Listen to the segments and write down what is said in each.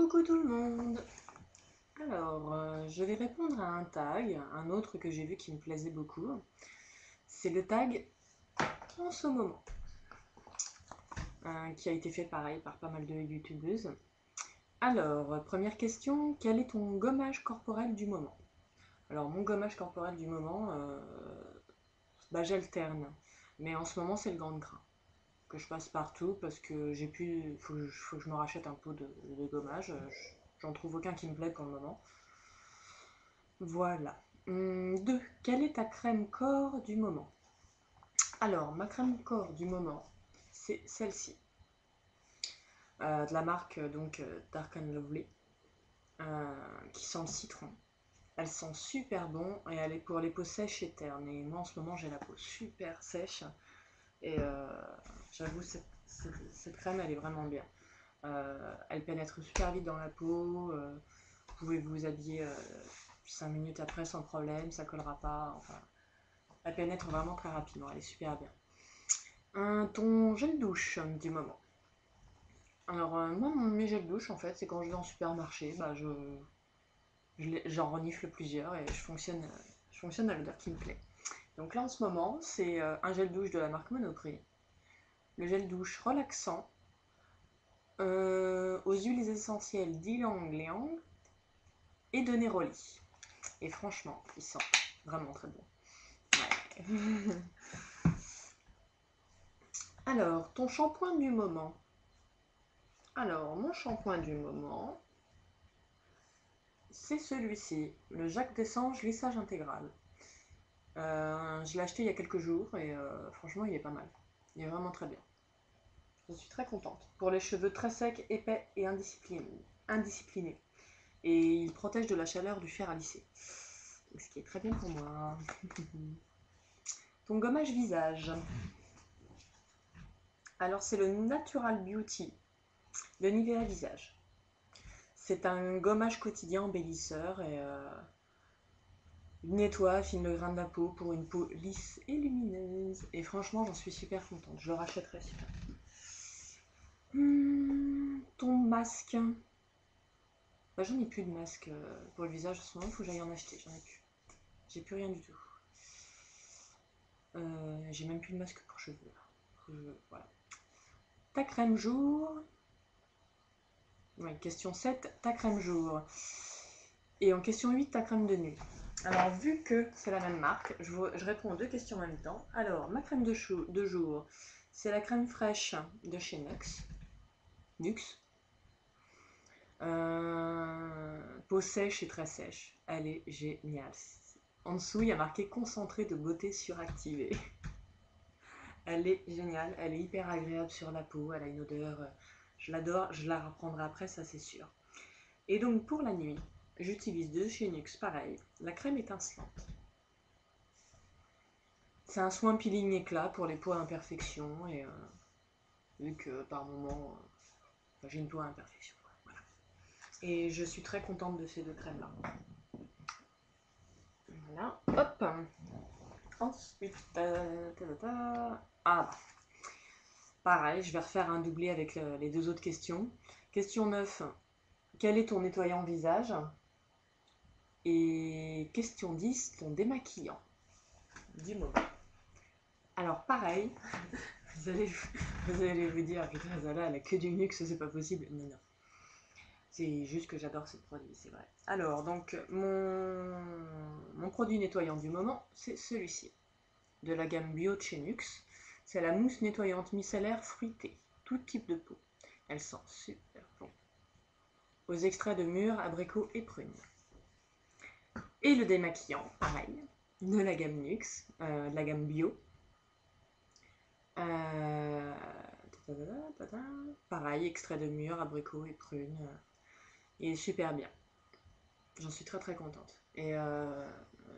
Coucou tout le monde. Alors, je vais répondre à un tag, un autre que j'ai vu qui me plaisait beaucoup. C'est le tag en ce moment, qui a été fait pareil par pas mal de youtubeuses. Alors, première question, quel est ton gommage corporel du moment? Alors, mon gommage corporel du moment, j'alterne. Mais en ce moment, c'est le gant de grain que je passe partout parce que j'ai pu, faut que je me rachète un pot de gommage. J'en trouve aucun qui me plaît pour le moment. Voilà. 2. Quelle est ta crème corps du moment? Alors, ma crème corps du moment, c'est celle-ci. De la marque Dark and Lovely, qui sent le citron. Elle sent super bon et elle est pour les peaux sèches et ternes. Et moi en ce moment j'ai la peau super sèche et j'avoue cette crème elle est vraiment bien. Elle pénètre super vite dans la peau. Vous pouvez vous habiller 5 minutes après sans problème, ça collera pas. Enfin, elle pénètre vraiment très rapidement, elle est super bien. Ton gel douche du moment. Alors, moi, mes gels douche, en fait, c'est quand je vais en supermarché, j'en renifle plusieurs et je fonctionne à l'odeur qui me plaît. Donc là, en ce moment, c'est un gel douche de la marque Monoprix. Le gel douche relaxant aux huiles essentielles d'ylang ylang et de Neroli. Et franchement, il sent vraiment très bon. Ouais. Alors, ton shampoing du moment. Alors, mon shampoing du moment, c'est celui-ci, le Jacques Dessange lissage intégral. Je l'ai acheté il y a quelques jours et franchement, il est pas mal. Il est vraiment très bien. Je suis très contente. Pour les cheveux très secs, épais et indisciplinés. Et il protège de la chaleur du fer à lisser. Ce qui est très bien pour moi. Ton gommage visage. Alors, c'est le Natural Beauty de Nivea Visage. C'est un gommage quotidien embellisseur et il nettoie, affine le grain de la peau pour une peau lisse et lumineuse. Et franchement, j'en suis super contente. Je le rachèterai super. Ton masque. J'en ai plus de masque pour le visage en ce moment. Il faut que j'aille en acheter. J'en ai plus. J'ai plus rien du tout. J'ai même plus de masque pour cheveux. Voilà. Ta crème jour. Ouais, question 7. Ta crème jour. Et en question 8, ta crème de nuit. Alors, vu que c'est la même marque, je réponds aux deux questions en même temps. Alors, ma crème de jour, c'est la crème fraîche de chez Nuxe. Peau sèche et très sèche. Elle est géniale. En dessous, il y a marqué concentré de beauté suractivée. Elle est géniale. Elle est hyper agréable sur la peau. Elle a une odeur. Je l'adore. Je la reprendrai après, ça c'est sûr. Et donc, pour la nuit, j'utilise de chez Nuxe, pareil, la crème étincelante. C'est un soin peeling éclat pour les peaux à imperfection et vu que par moment j'ai une peau à imperfection. Voilà. Et je suis très contente de ces deux crèmes là. Voilà, hop. Ensuite, pareil, je vais refaire un doublé avec les deux autres questions. Question 9, quel est ton nettoyant visage? Et question 10, ton démaquillant du moment. Alors pareil, vous allez vous dire, putain, Zala, elle a que du Nuxe, c'est pas possible. Non, non. C'est juste que j'adore ce produit, c'est vrai. Alors, donc, mon produit nettoyant du moment, c'est celui-ci. De la gamme bio de chez Nuxe. C'est la mousse nettoyante micellaire fruitée. Tout type de peau. Elle sent super bon. Aux extraits de mûres, abricots et prunes. Et le démaquillant, pareil. De la gamme Nuxe, de la gamme bio. Pareil, extrait de mûres, abricots et prunes. Il est super bien. J'en suis très très contente. Et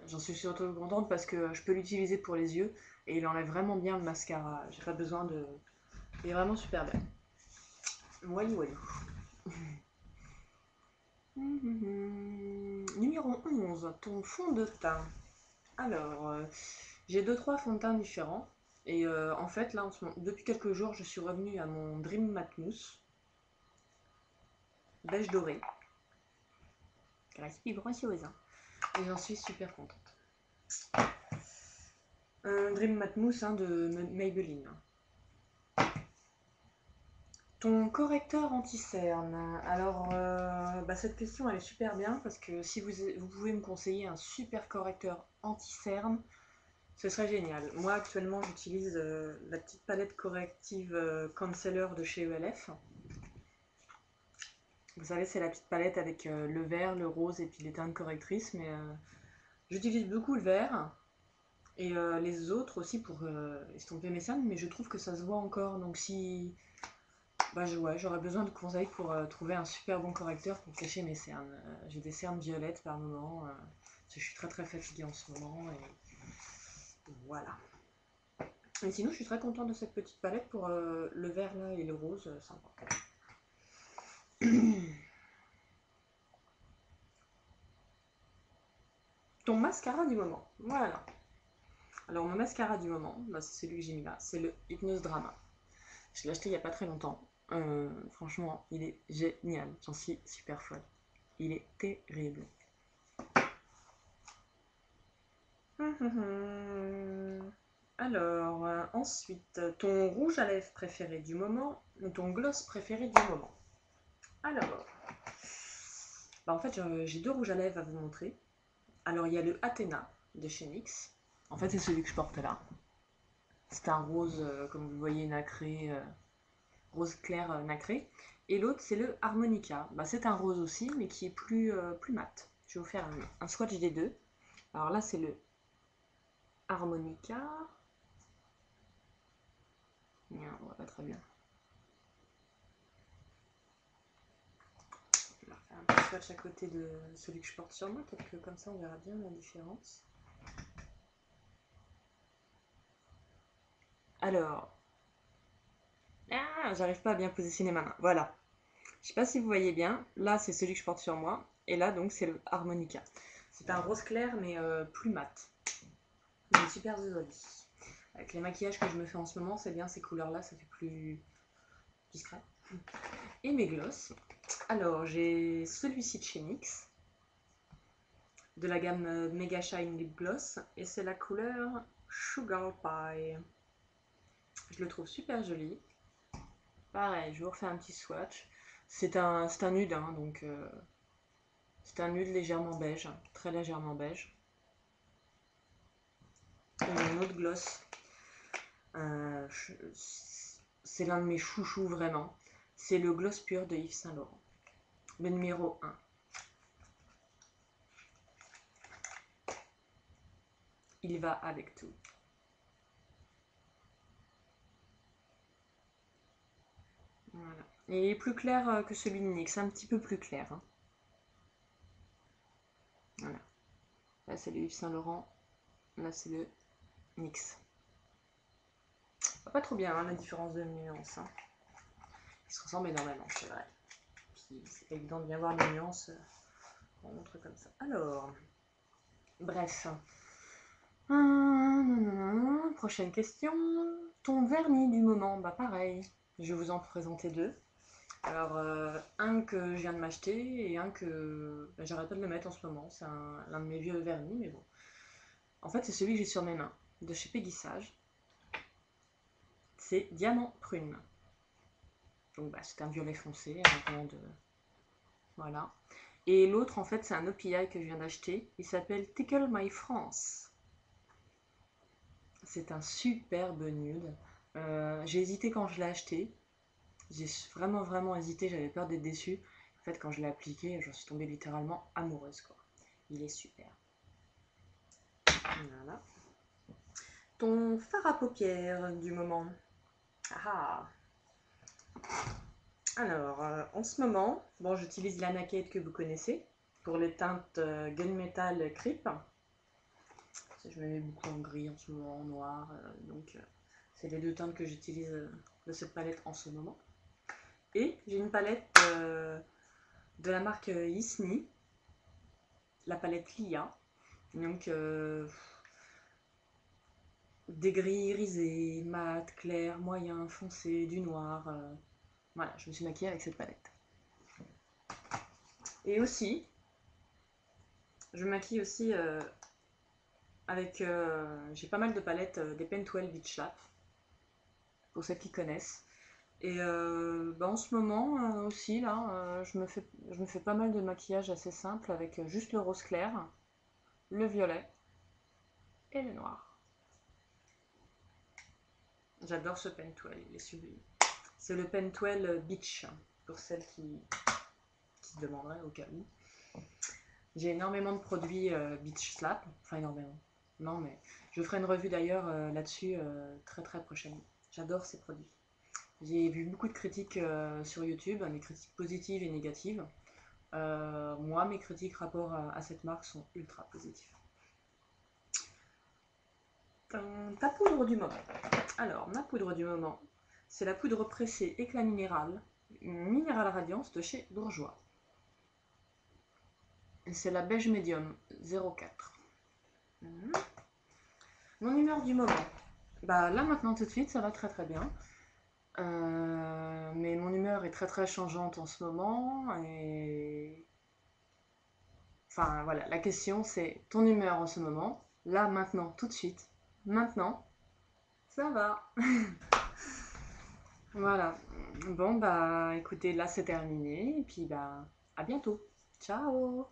j'en suis surtout contente parce que je peux l'utiliser pour les yeux et il enlève vraiment bien le mascara. J'ai pas besoin de. Il est vraiment super bien. Walou walou. Numéro 11, ton fond de teint. Alors, j'ai 2-3 fonds de teint différents. Et en fait, là, depuis quelques jours, je suis revenue à mon Dream Matte Mousse. beige doré. Elle reste plus grossieuse, hein. Et j'en suis super contente. Un Dream Matte Mousse hein, de Maybelline. Ton correcteur anti-cerne. Alors, cette question elle est super bien parce que si vous pouvez me conseiller un super correcteur anti-cerne, ce serait génial. Moi actuellement j'utilise la petite palette corrective Concealer de chez ELF. Vous savez c'est la petite palette avec le vert, le rose et puis les teintes correctrices, mais j'utilise beaucoup le vert et les autres aussi pour estomper mes cernes, mais je trouve que ça se voit encore, donc si... j'aurais besoin de conseils pour trouver un super bon correcteur pour cacher mes cernes. J'ai des cernes violettes par moment, parce que je suis très très fatiguée en ce moment, et voilà. Et sinon, je suis très contente de cette petite palette pour le vert là et le rose, sympa. Ton mascara du moment, voilà. Alors mon mascara du moment, c'est celui que j'ai mis là, c'est le Hypnose Drama. Je l'ai acheté il n'y a pas très longtemps. Franchement, il est génial. J'en suis super folle. Il est terrible. Alors, ensuite, ton rouge à lèvres préféré du moment ou ton gloss préféré du moment? Alors, en fait, j'ai deux rouges à lèvres à vous montrer. Alors, il y a le Athena de chez NYX. En fait, c'est celui que je porte là. C'est un rose, comme vous le voyez, nacré, rose clair nacré. Et l'autre, c'est le Harmonica. C'est un rose aussi, mais qui est plus mat. Je vais vous faire un swatch des deux. Alors là, c'est le Harmonica. On voit pas très bien. Je vais faire un petit swatch à côté de celui que je porte sur moi. Peut-être que comme ça, on verra bien la différence. Alors, j'arrive pas à bien positionner ma main. Voilà. Je sais pas si vous voyez bien. Là, c'est celui que je porte sur moi. Et là, donc, c'est le Harmonica. C'est un rose clair, mais plus mat. Il est super joli. Avec les maquillages que je me fais en ce moment, c'est bien ces couleurs-là, ça fait plus discret. Et mes gloss. Alors, j'ai celui-ci de chez NYX, de la gamme Mega Shine Lip Gloss, et c'est la couleur Sugar Pie. Je le trouve super joli. Pareil, je vous refais un petit swatch. C'est un nude, hein, donc c'est un nude légèrement beige, très légèrement beige. Et mon autre gloss, c'est l'un de mes chouchous vraiment. C'est le Gloss Pur de Yves Saint Laurent, le numéro 1. Il va avec tout. Voilà. Et il est plus clair que celui de NYX, un petit peu plus clair. Hein. Voilà. Là c'est le Yves Saint Laurent, là c'est le NYX. Pas trop bien hein, la différence de nuance. Hein. Ils se ressemblent énormément, c'est vrai. Puis c'est pas évident de bien voir les nuances en montre comme ça. Alors, bref. Prochaine question. Ton vernis du moment, pareil. Je vais vous en présenter deux. Alors, un que je viens de m'acheter et un que j'arrête pas de le mettre en ce moment. C'est l'un de mes vieux vernis, mais bon. En fait, c'est celui que j'ai sur mes mains, de chez Peggy Sage. C'est Diamant Prune. Donc, c'est un violet foncé, un de... Voilà. Et l'autre, en fait, c'est un OPI que je viens d'acheter. Il s'appelle Tickle My France. C'est un superbe nude. J'ai hésité quand je l'ai acheté. J'ai vraiment hésité, j'avais peur d'être déçue. En fait, quand je l'ai appliqué, j'en suis tombée littéralement amoureuse, quoi. Il est super. Voilà. Ton fard à paupières du moment. Alors, en ce moment, j'utilise la Naked que vous connaissez pour les teintes Gunmetal Creep. Je me mets beaucoup en gris en ce moment, en noir. Donc, c'est les deux teintes que j'utilise de cette palette en ce moment. Et j'ai une palette de la marque Isni, la palette Lia. Donc, des gris irisés, mat, clair, moyen, foncé, du noir. Voilà, je me suis maquillée avec cette palette. Et aussi, je me maquille aussi avec... j'ai pas mal de palettes des Pentwell Beach Lab, pour celles qui connaissent. Et bah, en ce moment aussi, là, je me fais pas mal de maquillage assez simple avec juste le rose clair, le violet et le noir. J'adore ce Pentwell, il est sublime. C'est le Pentwell Beach, pour celles qui se demanderaient au cas où. J'ai énormément de produits Beach Slap, enfin énormément. Non, mais je ferai une revue d'ailleurs là-dessus très très prochainement. J'adore ces produits. J'ai vu beaucoup de critiques sur YouTube, des critiques positives et négatives. Moi, mes critiques rapport à cette marque sont ultra positives. Ta poudre du moment. Alors, ma poudre du moment, c'est la poudre pressée éclat minéral, Minéral Radiance de chez Bourjois. C'est la beige médium 04. Mon humeur du moment. Bah là maintenant tout de suite ça va très très bien. Mais mon humeur est très très changeante en ce moment et enfin voilà, la question c'est ton humeur en ce moment, là maintenant tout de suite, maintenant, ça va. Voilà. Bon bah écoutez, là c'est terminé et puis bah à bientôt. Ciao.